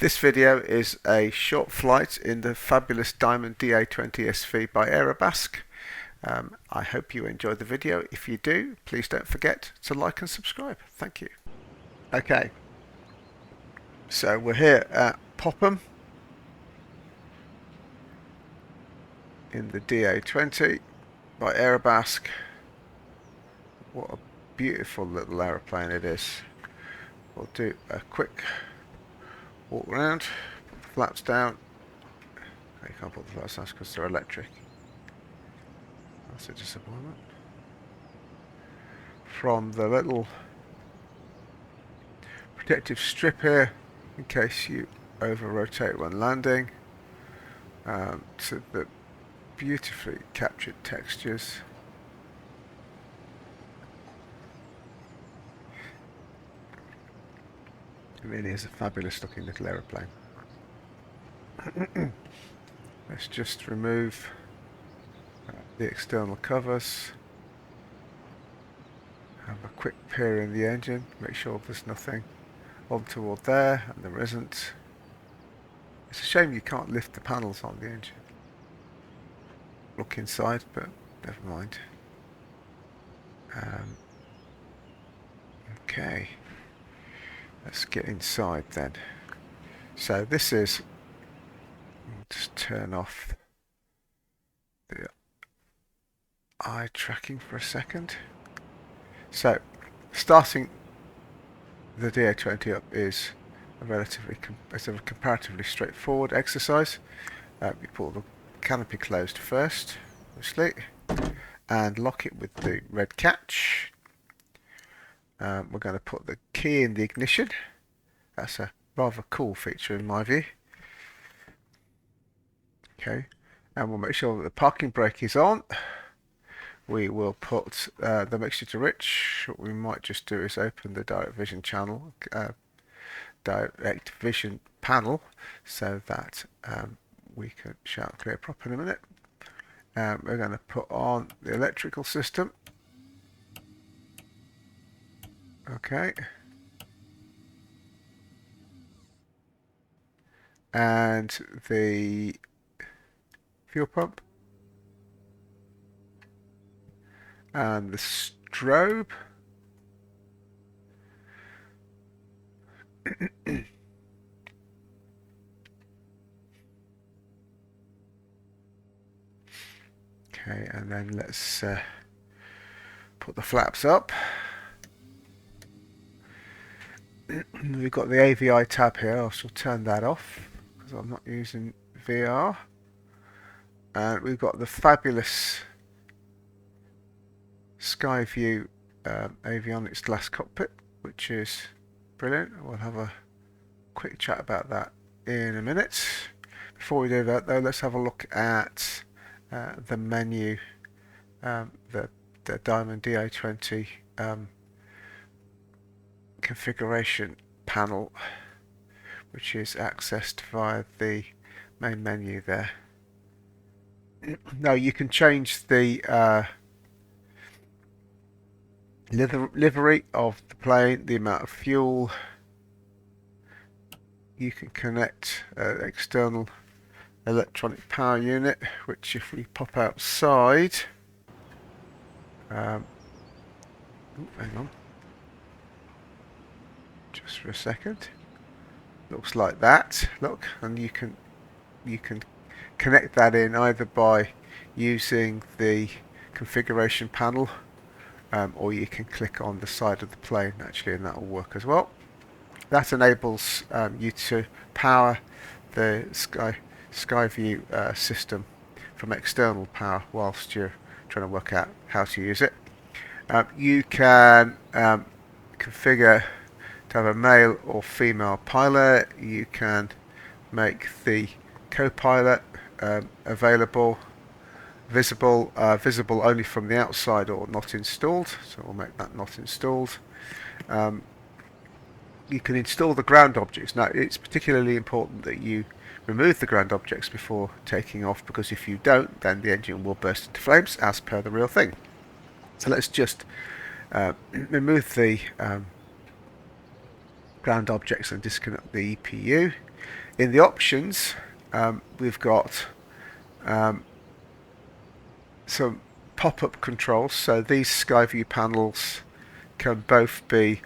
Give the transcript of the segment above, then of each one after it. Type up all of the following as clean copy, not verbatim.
This video is a short flight in the fabulous Diamond DA20 SV by Aerobask. I hope you enjoyed the video. If you do, please don't forget to like and subscribe. Thank you. Okay, so we're here at Popham in the DA20 by Aerobask. What a beautiful little aeroplane it is. We'll do a quick walk around, put the flaps down. Oh, you can't put the flaps down because they're electric. That's a disappointment. From the little protective strip here, in case you over rotate when landing, to the beautifully captured textures. It really is a fabulous looking little aeroplane. Let's just remove the external covers. Have a quick peer in the engine, make sure there's nothing untoward there, and there isn't. It's a shame you can't lift the panels on the engine. Look inside, but never mind. Okay. Let's get inside then. So this is, just turn off the eye tracking for a second. So starting the DA20 up is a comparatively straightforward exercise. You pull the canopy closed first, obviously, and lock it with the red catch. We're going to put the key in the ignition. That's a rather cool feature in my view. Okay, and we'll make sure that the parking brake is on. We will put the mixture to rich. What we might just do is open the direct vision channel, direct vision panel, so that we can shout clear prop in a minute. We're going to put on the electrical system. Okay, and the fuel pump and the strobe. Okay, and then let's put the flaps up. We've got the AVI tab here. I shall turn that off because I'm not using VR. And we've got the fabulous Skyview avionics glass cockpit, which is brilliant. We'll have a quick chat about that in a minute. Before we do that though, let's have a look at the menu, the Diamond DA20 configuration panel, which is accessed via the main menu there. Now you can change the livery of the plane, the amount of fuel. You can connect external electronic power unit, which if we pop outside, hang on, just for a second, looks like that. Look, and you can connect that in either by using the configuration panel, or you can click on the side of the plane actually, and that will work as well. That enables you to power the Skyview system from external power whilst you're trying to work out how to use it. You can configure to have a male or female pilot. You can make the co-pilot visible only from the outside or not installed, so we'll make that not installed. You can install the ground objects. Now it's particularly important that you remove the ground objects before taking off, because if you don't, then the engine will burst into flames as per the real thing. So let's just remove the ground objects and disconnect the EPU. In the options, we've got some pop-up controls. So these Skyview panels can both be,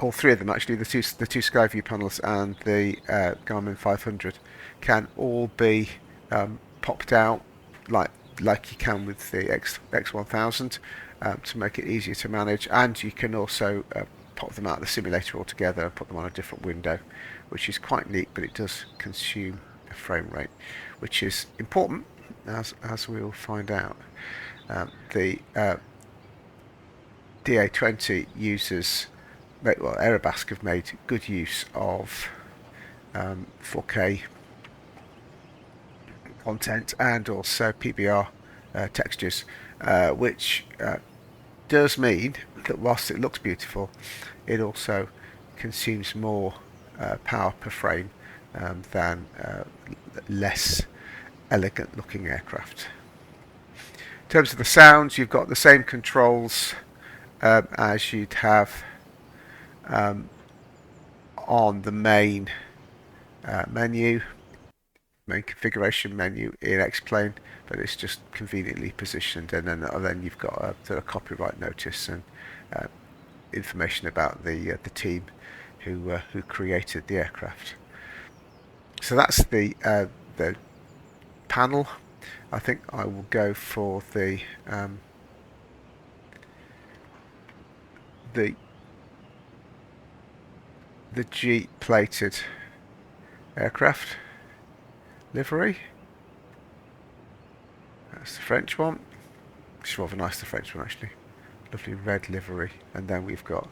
all three of them actually, the two Skyview panels and the Garmin 500 can all be popped out like you can with the X1000 to make it easier to manage, and you can also pop them out of the simulator altogether and put them on a different window, which is quite neat, but it does consume a frame rate, which is important as we'll find out. The DA20 uses, well, Aerobask have made good use of 4K content and also PBR textures, which does mean that whilst it looks beautiful, it also consumes more power per frame than less elegant looking aircraft. In terms of the sounds, you've got the same controls as you'd have on the main configuration menu in X-Plane, but it's just conveniently positioned, and then you've got a sort of copyright notice and information about the team who created the aircraft. So that's the panel. I think I will go for the G plated aircraft livery. That's the French one. It's rather nice, the French one actually. Lovely red livery. And then we've got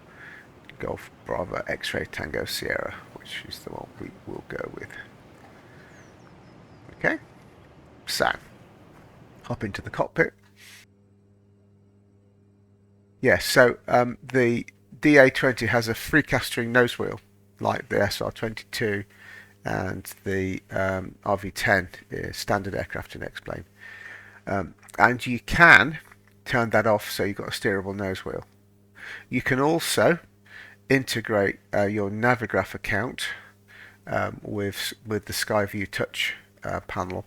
Golf Bravo X-Ray Tango Sierra, which is the one we will go with. Okay, so hop into the cockpit. Yes, so the DA20 has a free-castering nose wheel like the SR22 and the RV10 is standard aircraft in X-Plane. And you can turn that off so you've got a steerable nose wheel. You can also integrate your Navigraph account with the Skyview Touch panel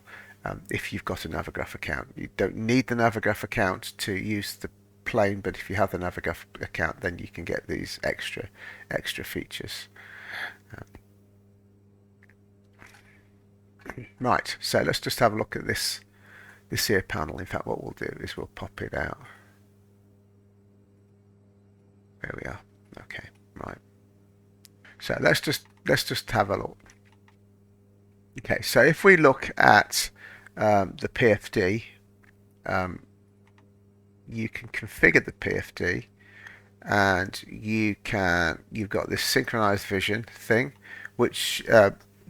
if you've got a Navigraph account. You don't need the Navigraph account to use the plane, but if you have the Navigraph account, then you can get these extra features. Right, so let's just have a look at this here panel. In fact, what we'll do is we'll pop it out. There we are. Okay, right. So let's just have a look. Okay, so if we look at the PFD, you can configure the PFD, and you've got this synchronized vision thing, which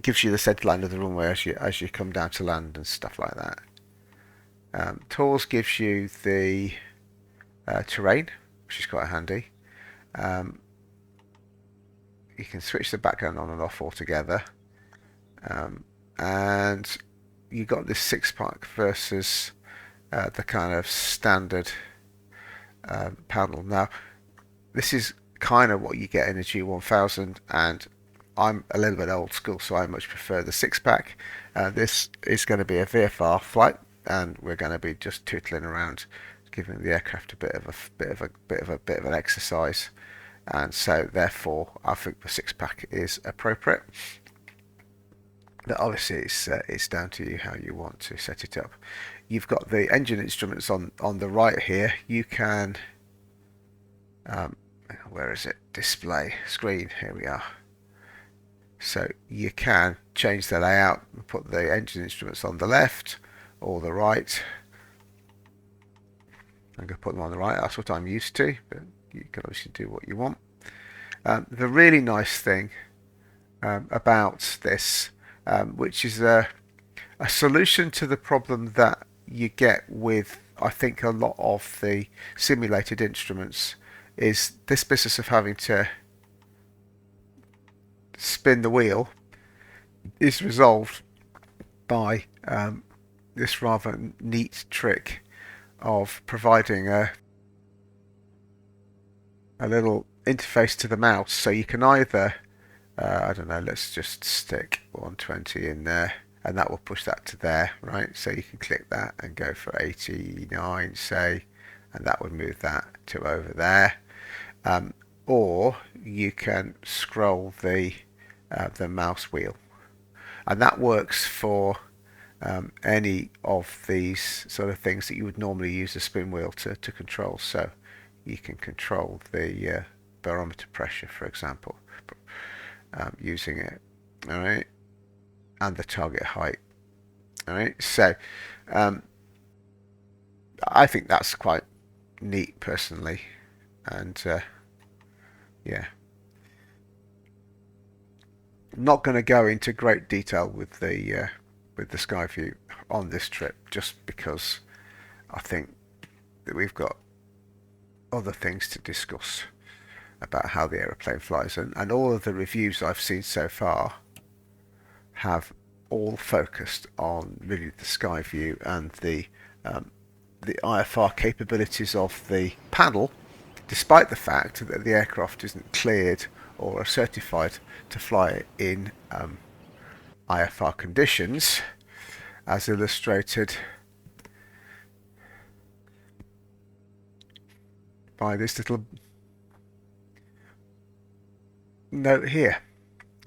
gives you the center line of the runway as you come down to land and stuff like that. Tools gives you the terrain, which is quite handy. You can switch the background on and off altogether, and you got this 6-pack versus the kind of standard panel. Now, this is kind of what you get in a G1000, and I'm a little bit old school, so I much prefer the 6-pack. This is going to be a VFR flight, and we're going to be just tootling around, giving the aircraft a bit of an exercise, and so therefore I think the 6-pack is appropriate. But obviously it's down to you how you want to set it up. You've got the engine instruments on the right here. You can where is it? Display screen. Here we are. So you can change the layout and put the engine instruments on the left or the right. I'm going to put them on the right. That's what I'm used to, but you can obviously do what you want. The really nice thing about this, which is a solution to the problem that you get with, I think, a lot of the simulated instruments, is this business of having to spin the wheel is resolved by this rather neat trick of providing a little interface to the mouse, so you can either I don't know, let's just stick 120 in there, and that will push that to there, right? So you can click that and go for 89, say, and that would move that to over there. Or you can scroll the mouse wheel, and that works for any of these sort of things that you would normally use a spin wheel to control. So you can control the barometer pressure, for example, using it, all right, and the target height, all right. So I think that's quite neat personally, and yeah, I'm not going to go into great detail with the Skyview on this trip, just because I think that we've got other things to discuss about how the aeroplane flies, and all of the reviews I've seen so far have all focused on really the Skyview and the IFR capabilities of the panel, despite the fact that the aircraft isn't cleared or certified to fly in IFR conditions, as illustrated by this little note here.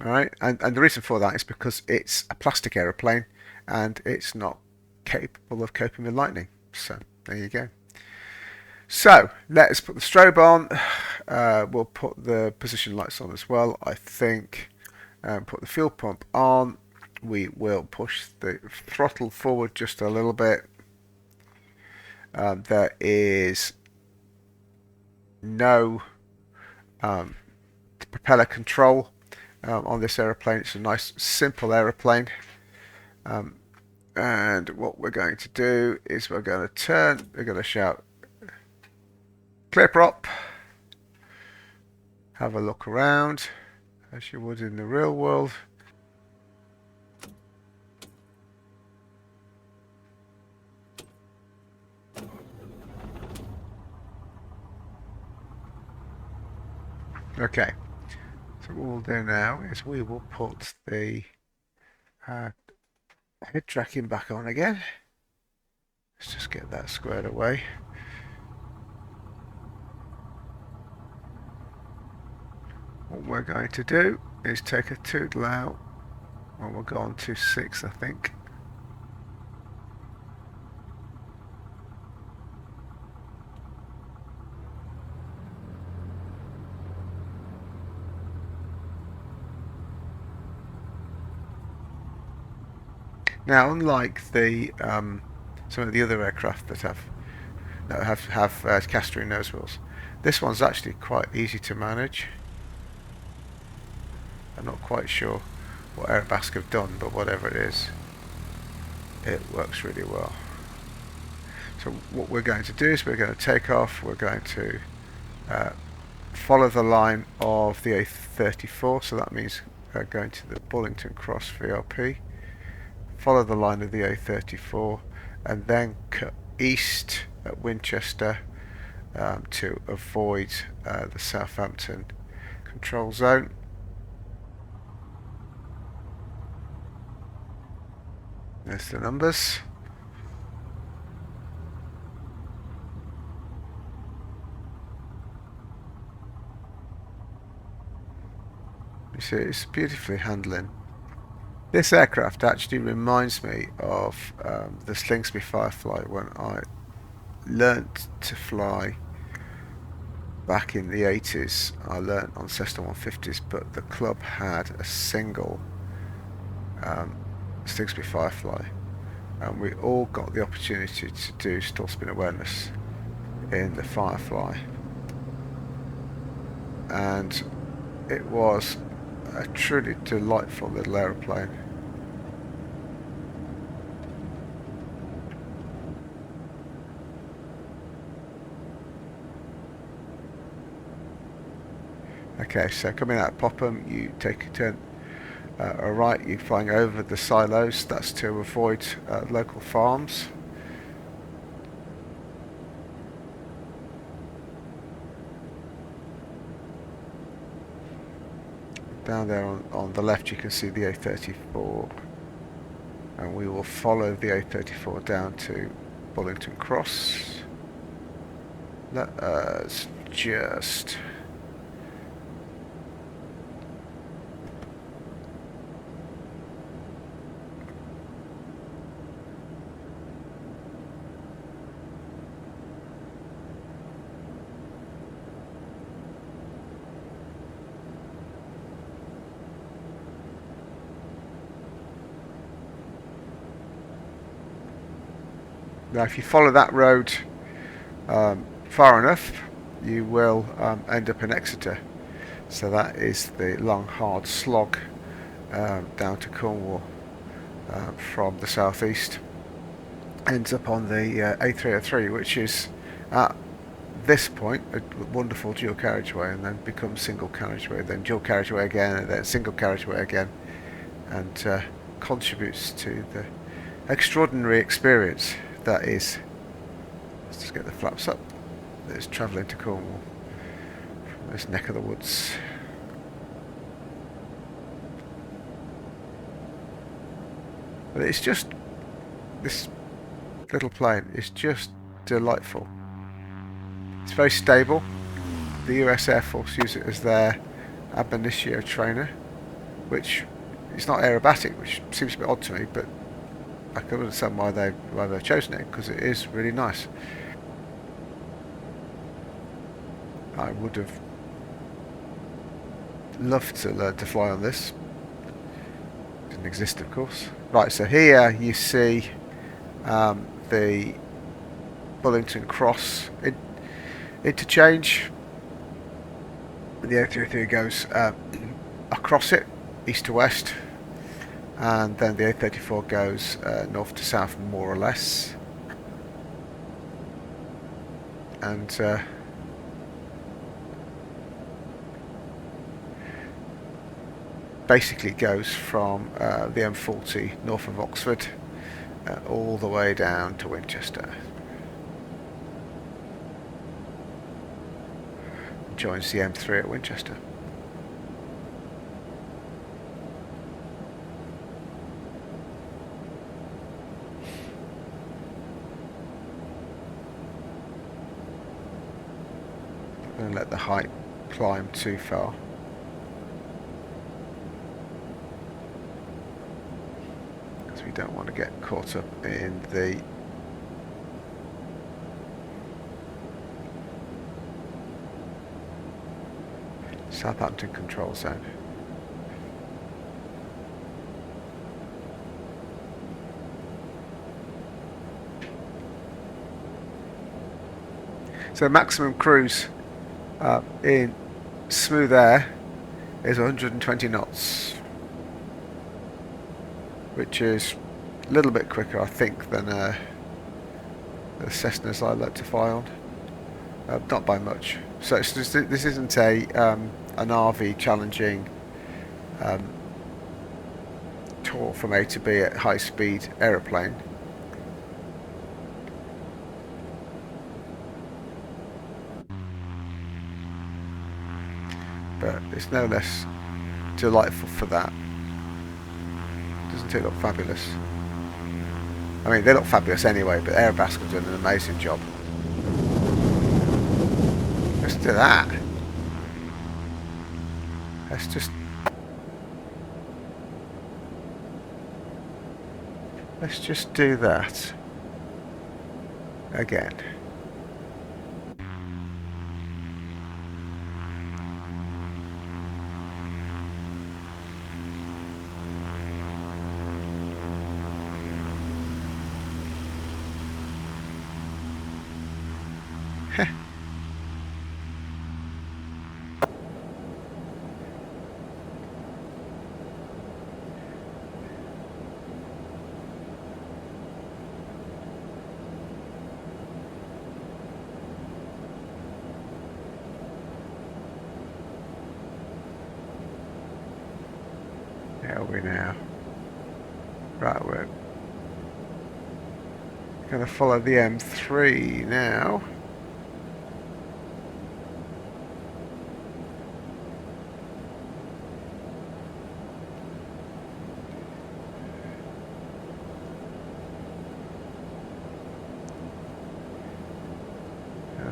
All right, and the reason for that is because it's a plastic aeroplane and it's not capable of coping with lightning. So there you go. So let's put the strobe on. We'll put the position lights on as well, I think. Put the fuel pump on. We will push the throttle forward just a little bit. There is no propeller control on this aeroplane. It's a nice simple aeroplane, and what we're going to do is we're going to turn, we're going to shout clear prop, have a look around as you would in the real world. Okay, so what we'll do now is we will put the head tracking back on again. Let's just get that squared away. What we're going to do is take a tootle out, and we'll go on to 6, I think. Now, unlike the some of the other aircraft that have castering nose wheels, this one's actually quite easy to manage. I'm not quite sure what Aerobask have done, but whatever it is, it works really well. So what we're going to do is we're going to take off. We're going to follow the line of the A34, so that means going to the Bullington Cross VRP. Follow the line of the A34 and then cut east at Winchester to avoid the Southampton control zone. There's the numbers. You see, it's beautifully handling. This aircraft actually reminds me of the Slingsby Firefly when I learnt to fly back in the 80s. I learnt on Cessna 150s, but the club had a single Slingsby Firefly, and we all got the opportunity to do stall spin awareness in the Firefly, and it was a truly delightful little aeroplane. Okay, so coming out of Popham, you take a turn right, you're flying over the silos. That's to avoid local farms. Down there on the left you can see the A34, and we will follow the A34 down to Bullington Cross. Let us just now if you follow that road far enough, you will end up in Exeter. So that is the long hard slog down to Cornwall from the southeast. Ends up on the A303, which is at this point a wonderful dual carriageway, and then becomes single carriageway, then dual carriageway again, and then single carriageway again, and contributes to the extraordinary experience that is. Let's just get the flaps up. There's travelling to Cornwall from this neck of the woods. But it's just, this little plane is just delightful. It's very stable. The US Air Force use it as their ab initio trainer, which is not aerobatic, which seems a bit odd to me, but I can understand why they've chosen it, because it is really nice. I would have loved to learn to fly on this. Didn't exist, of course. Right, so here you see the Bullington Cross interchange. The A303 goes across it, east to west, and then the A34 goes north to south, more or less. And basically goes from the M40 north of Oxford all the way down to Winchester. Joins the M3 at Winchester. Don't let the height climb too far. We don't want to get caught up in the Southampton control zone. So maximum cruise in smooth air is 120 knots. Which is a little bit quicker, I think, than the Cessnas I like to fly on. Not by much. So it's just, this isn't an RV challenging tour from A to B at high speed aeroplane. But it's no less delightful for that. Doesn't it look fabulous? I mean, they look fabulous anyway, but Aerobask have done an amazing job. Let's do that. Let's just do that again. How are we now? Right, we're going to follow the M3 now.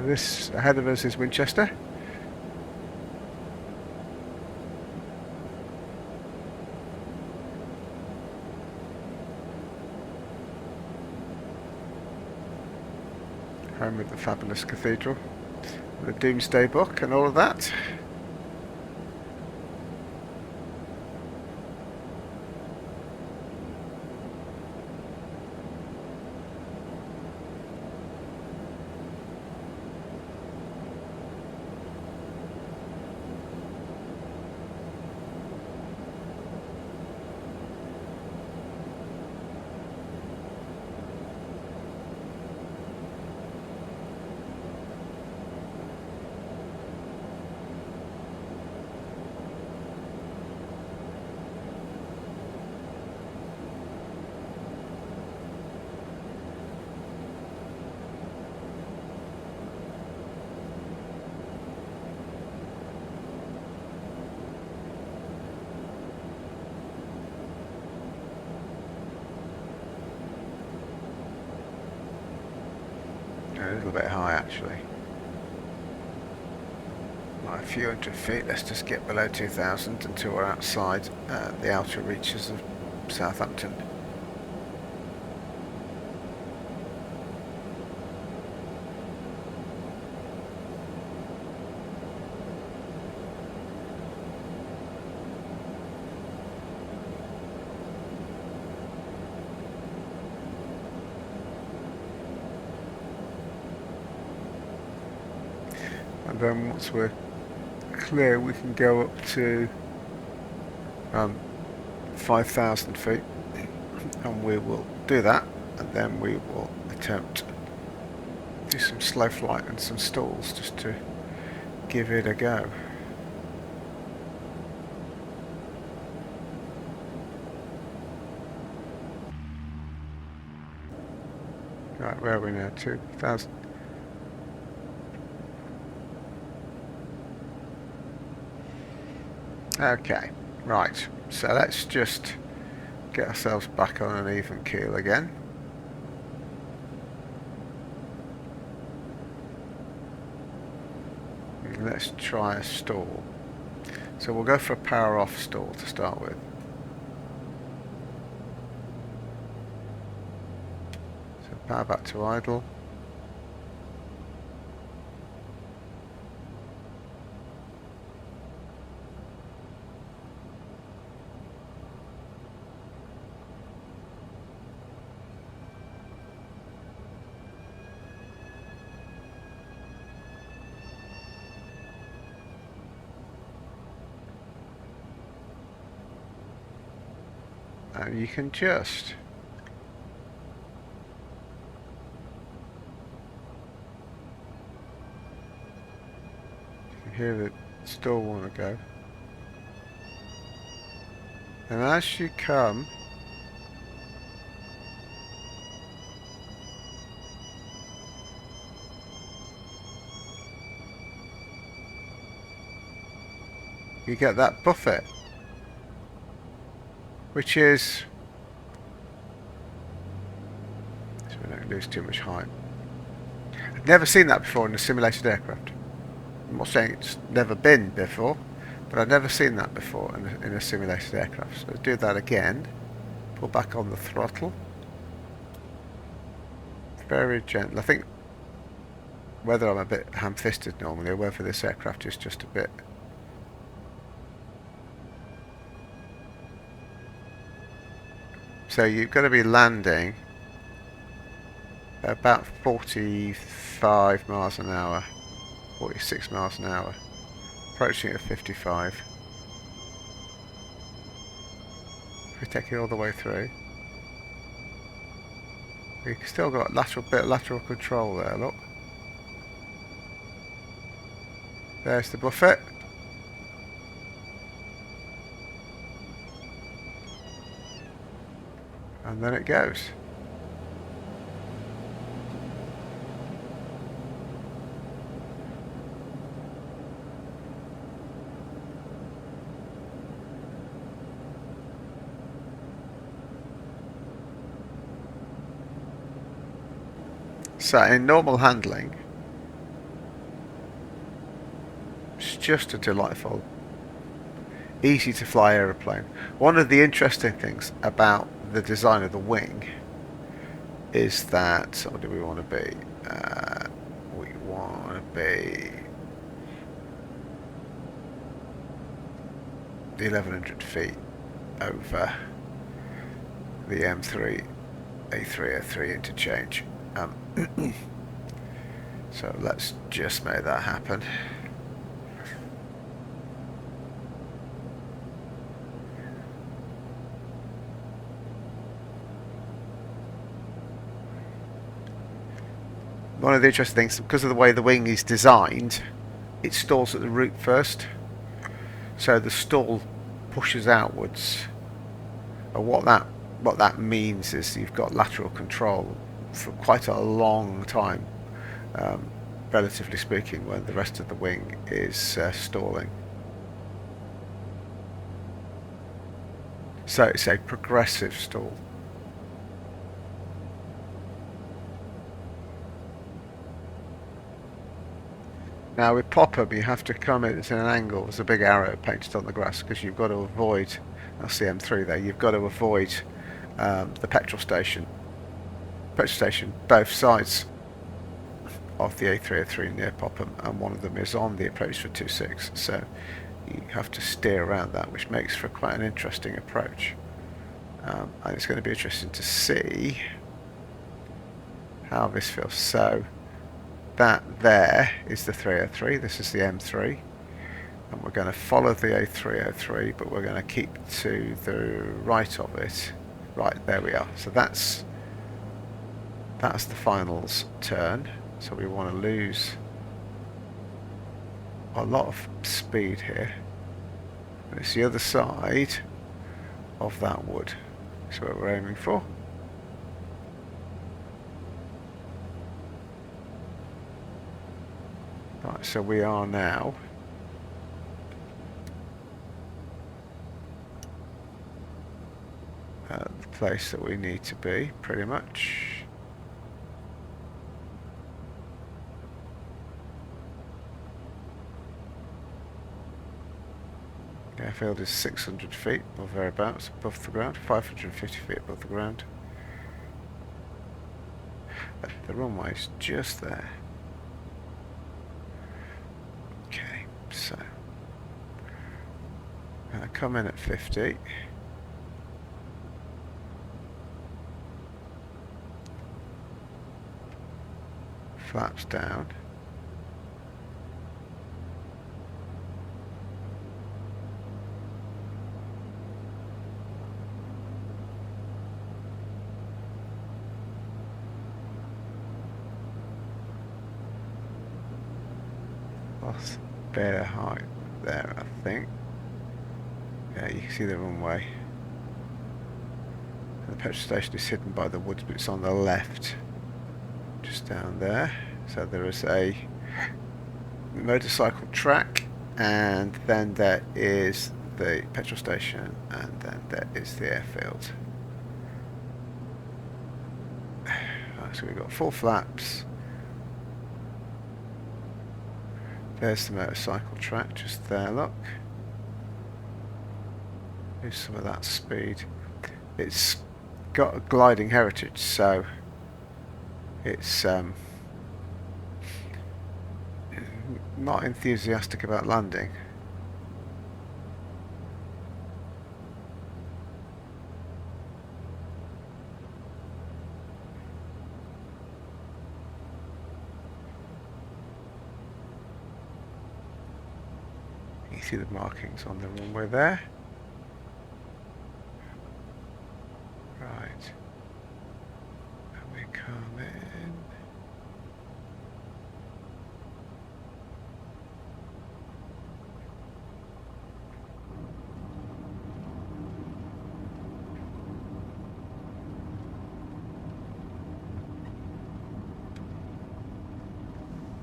This ahead of us is Winchester. Home of the fabulous cathedral, the Doomsday Book and all of that. A little bit high actually. Like a few hundred feet. Let's just get below 2,000 until we're outside the outer reaches of Southampton. And then once we're clear we can go up to 5,000 feet and we will do that, and then we will attempt to do some slow flight and some stalls just to give it a go. Right, where are we now? 2,000. Okay, right, so let's just get ourselves back on an even keel again. And let's try a stall. So we'll go for a power off stall to start with. So power back to idle. And you can just hear the stall want to go, and as you come you get that buffet, which is, so we don't lose too much height. I've never seen that before in a simulated aircraft. I'm not saying it's never been before, but I've never seen that before in a simulated aircraft. So do that again. Pull back on the throttle. Very gentle. I think whether I'm a bit ham-fisted normally or whether this aircraft is just a bit so you've got to be landing at about 45 miles an hour, 46 miles an hour, approaching at 55. We take it all the way through. We've still got lateral control there, look. There's the buffet. And then it goes. So in normal handling, just a delightful, easy to fly aeroplane. One of the interesting things about the design of the wing is that, what do we want to be? We want to be 1100 feet over the M3 A303 interchange. So let's just make that happen. One of the interesting things, because of the way the wing is designed, it stalls at the root first. So the stall pushes outwards. And what that means is you've got lateral control for quite a long time, relatively speaking, when the rest of the wing is stalling. So it's a progressive stall. Now with Popham you have to come in at an angle. There's a big arrow painted on the grass because you've got to avoid, that's the M3 there, you've got to avoid the petrol station both sides of the A303 near Popham, and one of them is on the approach for 26, so you have to steer around that, which makes for quite an interesting approach. And it's going to be interesting to see how this feels. So that there is the 303, this is the M3, and we're going to follow the A303, but we're going to keep to the right of it. Right, there we are. So that's the finals turn, so we want to lose a lot of speed here. And it's the other side of that wood, that's what we're aiming for. Right, so we are now at the place that we need to be, pretty much. The airfield is 600 feet or thereabouts above the ground, 550 feet above the ground. The runway is just there. Okay, so I'm going to come in at 50. Flaps down. Lost better height there, I think. Yeah, you can see the runway. And the petrol station is hidden by the woods, but it's on the left, just down there. So there is a motorcycle track, and then there is the petrol station, and then there is the airfield. Right, so we've got full flaps. There's the motorcycle track just there, look. Here's some of that speed. It's got a gliding heritage, so it's not enthusiastic about landing. You see the markings on the runway there. Right. And we come in.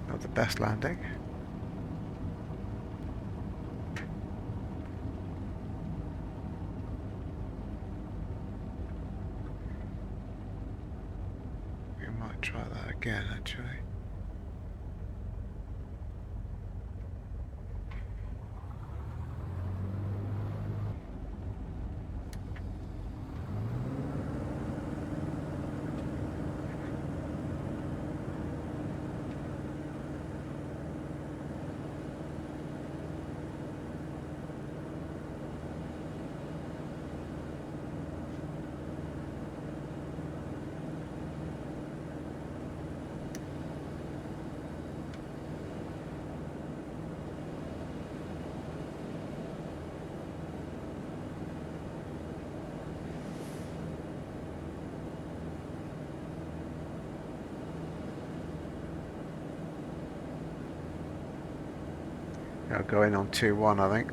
Not the best landing. Try that again, actually. I'll go in on 2-1, I think.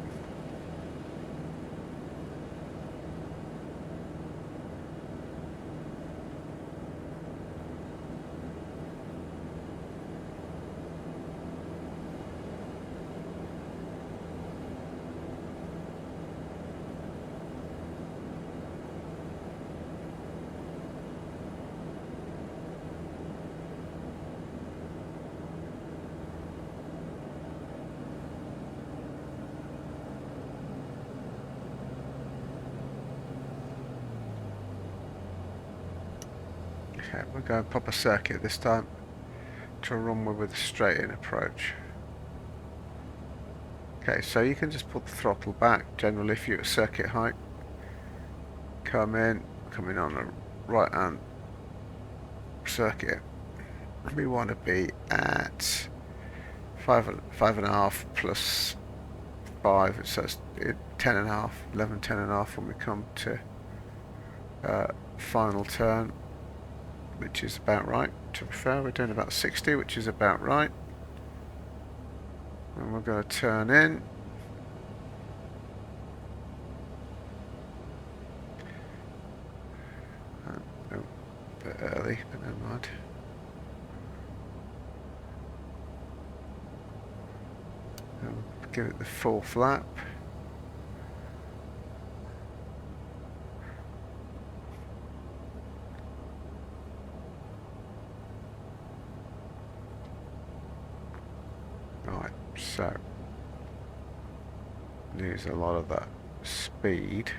Okay, we're going proper circuit this time to a runway with a straight in approach. Okay, so you can just put the throttle back generally if you're at circuit height. Come in on the right hand circuit. We want to be at 5.5 plus 5, so it's 10.5, 11, 10.5 when we come to final turn, which is about right. To be fair, we're doing about 60, which is about right. And we're going to turn in. Oh, a bit early, but never mind. And give it the full flap. Right, so lose a lot of that speed.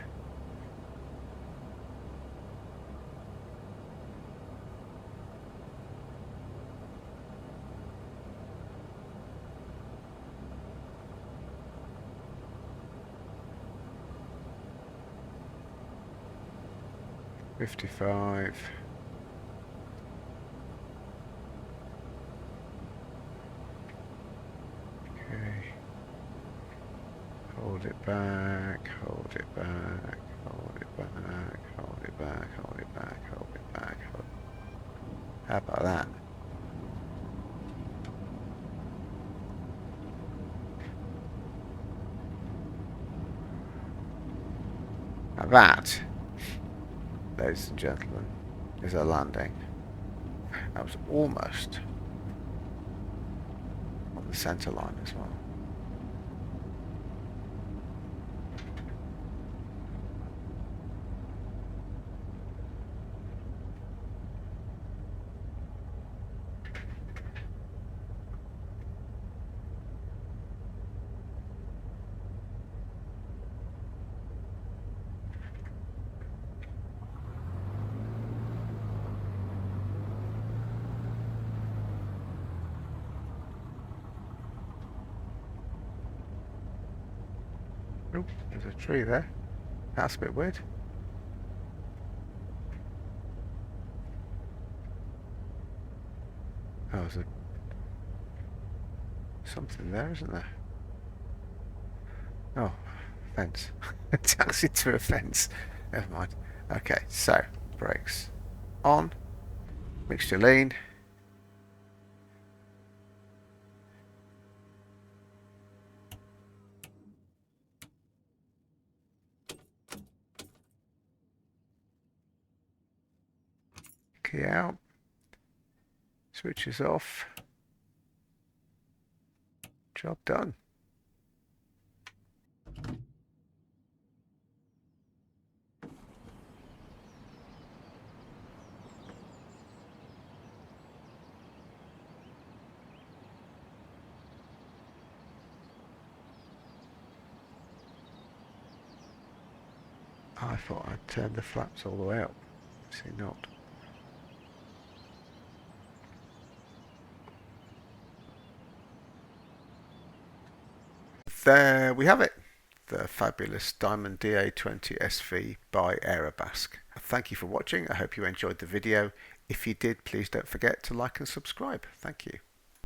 $55. Okay. Hold it back, hold it back, hold it back, hold it back, hold it back, hold it back. How about that? Now that, ladies and gentlemen, is a landing. That was almost on the centre line as well. Oh, there's a tree there. That's a bit weird. Oh, there's something there, isn't there? Oh, fence. Taxi to a fence. Never mind. Okay, so brakes on, mixture lean. Key out. Switches off. Job done. I thought I'd turned the flaps all the way up. See, not. There we have it. The fabulous Diamond DA20 SV by Aerobask. Thank you for watching. I hope you enjoyed the video. If you did, please don't forget to like and subscribe. Thank you.